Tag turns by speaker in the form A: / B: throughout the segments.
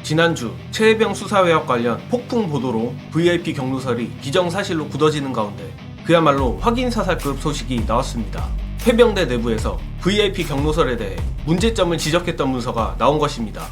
A: 지난주 최혜병 수사외압 관련 폭풍 보도로 VIP 경로설이 기정사실로 굳어지는 가운데 그야말로 확인사살급 소식이 나왔습니다. 해병대 내부에서 VIP 경로설에 대해 문제점을 지적했던 문서가 나온 것입니다.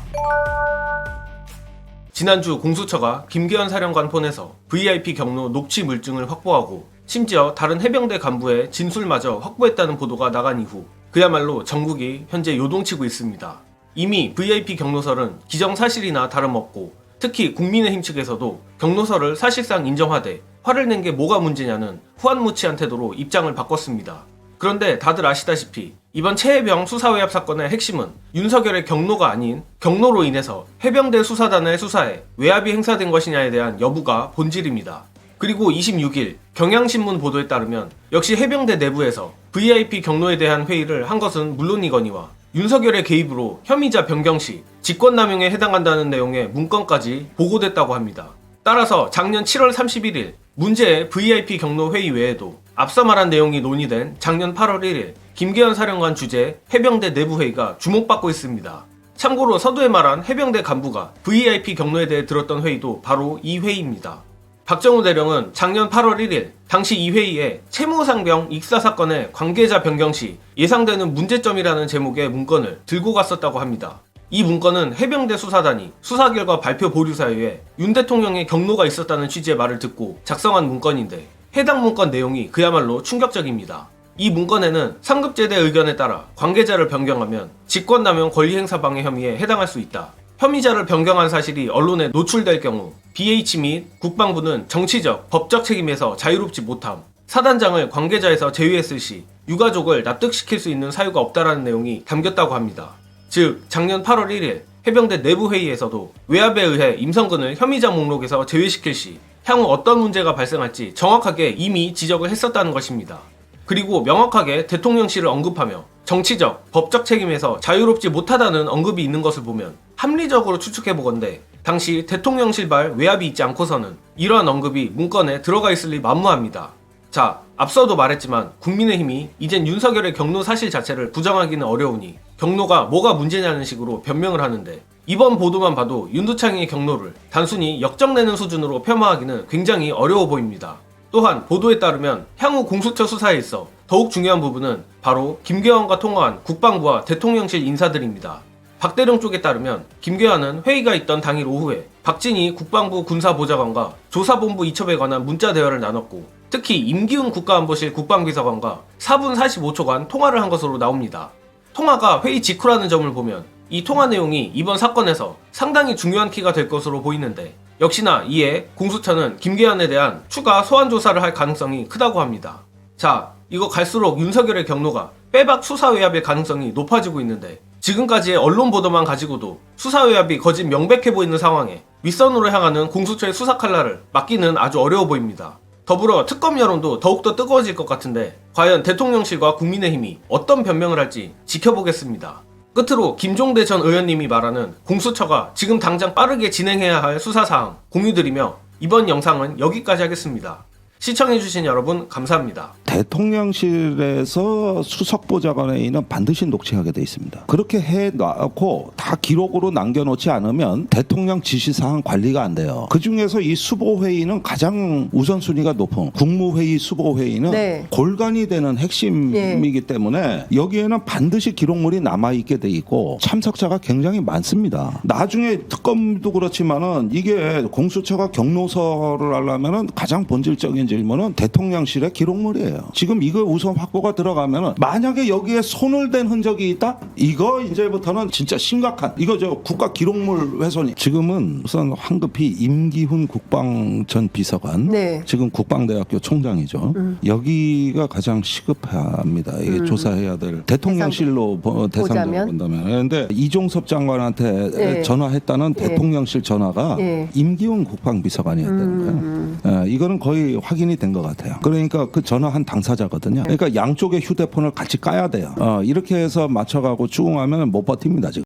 A: 지난주 공수처가 김계현 사령관 폰에서 VIP 경로 녹취 물증을 확보하고 심지어 다른 해병대 간부의 진술마저 확보했다는 보도가 나간 이후 그야말로 전국이 현재 요동치고 있습니다. 이미 VIP 경로설은 기정사실이나 다름없고 특히 국민의힘 측에서도 경로설을 사실상 인정하되 화를 낸 게 뭐가 문제냐는 후한무치한 태도로 입장을 바꿨습니다. 그런데 다들 아시다시피 이번 최혜병 수사외압 사건의 핵심은 윤석열의 경로가 아닌 경로로 인해서 해병대 수사단의 수사에 외압이 행사된 것이냐에 대한 여부가 본질입니다. 그리고 26일 경향신문 보도에 따르면 역시 해병대 내부에서 VIP 경로에 대한 회의를 한 것은 물론이거니와 윤석열의 개입으로 혐의자 변경 시 직권남용에 해당한다는 내용의 문건까지 보고됐다고 합니다. 따라서 작년 7월 31일 문제의 VIP 경로 회의 외에도 앞서 말한 내용이 논의된 작년 8월 1일 김계현 사령관 주재 해병대 내부 회의가 주목받고 있습니다. 참고로 서두에 말한 해병대 간부가 VIP 경로에 대해 들었던 회의도 바로 이 회의입니다. 박정우 대령은 작년 8월 1일 당시 이 회의에 채무상병 익사 사건의 관계자 변경 시 예상되는 문제점이라는 제목의 문건을 들고 갔었다고 합니다. 이 문건은 해병대 수사단이 수사 결과 발표 보류 사유에 윤 대통령의 경로가 있었다는 취지의 말을 듣고 작성한 문건인데 해당 문건 내용이 그야말로 충격적입니다. 이 문건에는 상급제대 의견에 따라 관계자를 변경하면 직권남용 권리행사방해 혐의에 해당할 수 있다. 혐의자를 변경한 사실이 언론에 노출될 경우 BH 및 국방부는 정치적, 법적 책임에서 자유롭지 못함, 사단장을 관계자에서 제외했을 시 유가족을 납득시킬 수 있는 사유가 없다라는 내용이 담겼다고 합니다. 즉 작년 8월 1일 해병대 내부 회의에서도 외압에 의해 임성근을 혐의자 목록에서 제외시킬 시 향후 어떤 문제가 발생할지 정확하게 이미 지적을 했었다는 것입니다. 그리고 명확하게 대통령실을 언급하며 정치적, 법적 책임에서 자유롭지 못하다는 언급이 있는 것을 보면 합리적으로 추측해보건대 당시 대통령실발 외압이 있지 않고서는 이러한 언급이 문건에 들어가 있을 리 만무합니다. 자, 앞서도 말했지만 국민의힘이 이젠 윤석열의 경로 사실 자체를 부정하기는 어려우니 경로가 뭐가 문제냐는 식으로 변명을 하는데 이번 보도만 봐도 윤두창의 경로를 단순히 역정내는 수준으로 폄하하기는 굉장히 어려워 보입니다. 또한 보도에 따르면 향후 공수처 수사에 있어 더욱 중요한 부분은 바로 김계환과 통화한 국방부와 대통령실 인사들입니다. 박대령 쪽에 따르면 김계환은 회의가 있던 당일 오후에 박진희 국방부 군사보좌관과 조사본부 이첩에 관한 문자 대화를 나눴고 특히 임기훈 국가안보실 국방비서관과 4분 45초간 통화를 한 것으로 나옵니다. 통화가 회의 직후라는 점을 보면 이 통화 내용이 이번 사건에서 상당히 중요한 키가 될 것으로 보이는데 역시나 이에 공수처는 김계환에 대한 추가 소환 조사를 할 가능성이 크다고 합니다. 자, 이거 갈수록 윤석열의 경로가 빼박 수사외압의 가능성이 높아지고 있는데 지금까지의 언론 보도만 가지고도 수사외압이 거진 명백해 보이는 상황에 윗선으로 향하는 공수처의 수사 칼날을 막기는 아주 어려워 보입니다. 더불어 특검 여론도 더욱더 뜨거워질 것 같은데 과연 대통령실과 국민의힘이 어떤 변명을 할지 지켜보겠습니다. 끝으로 김종대 전 의원님이 말하는 공수처가 지금 당장 빠르게 진행해야 할 수사사항 공유드리며 이번 영상은 여기까지 하겠습니다. 시청해주신 여러분 감사합니다.
B: 대통령실에서 수석보좌관회의는 반드시 녹취하게 돼 있습니다. 그렇게 해놓고 다 기록으로 남겨놓지 않으면 대통령 지시사항 관리가 안 돼요. 그중에서 이 수보회의는 가장 우선순위가 높은 국무회의 수보회의는 골간이 되는 핵심이기 때문에 여기에는 반드시 기록물이 남아있게 돼 있고 참석자가 굉장히 많습니다. 나중에 특검도 그렇지만은 이게 공수처가 경로서를 하려면은 가장 본질적인 질문은 대통령실의 기록물이에요. 지금 이거 우선 확보가 들어가면은 만약에 여기에 손을 댄 흔적이 있다? 이거 이제부터는 진짜 심각한 이거 저 국가 기록물 훼손이 지금은 우선 황급히 임기훈 국방 전 비서관 지금 국방대학교 총장이죠. 여기가 가장 시급합니다. 이게 조사해야 될 대통령실로 대상적으로 본다면 그런데 이종섭 장관한테 전화했다는 대통령실 전화가 임기훈 국방비서관이었다는 거예요. 이거는 거의 확인이 된 것 같아요. 그러니까 그 전화한 당사자거든요. 그러니까 양쪽의 휴대폰을 같이 까야 돼요. 이렇게 해서 맞춰가고 추궁하면 못 버팁니다 지금.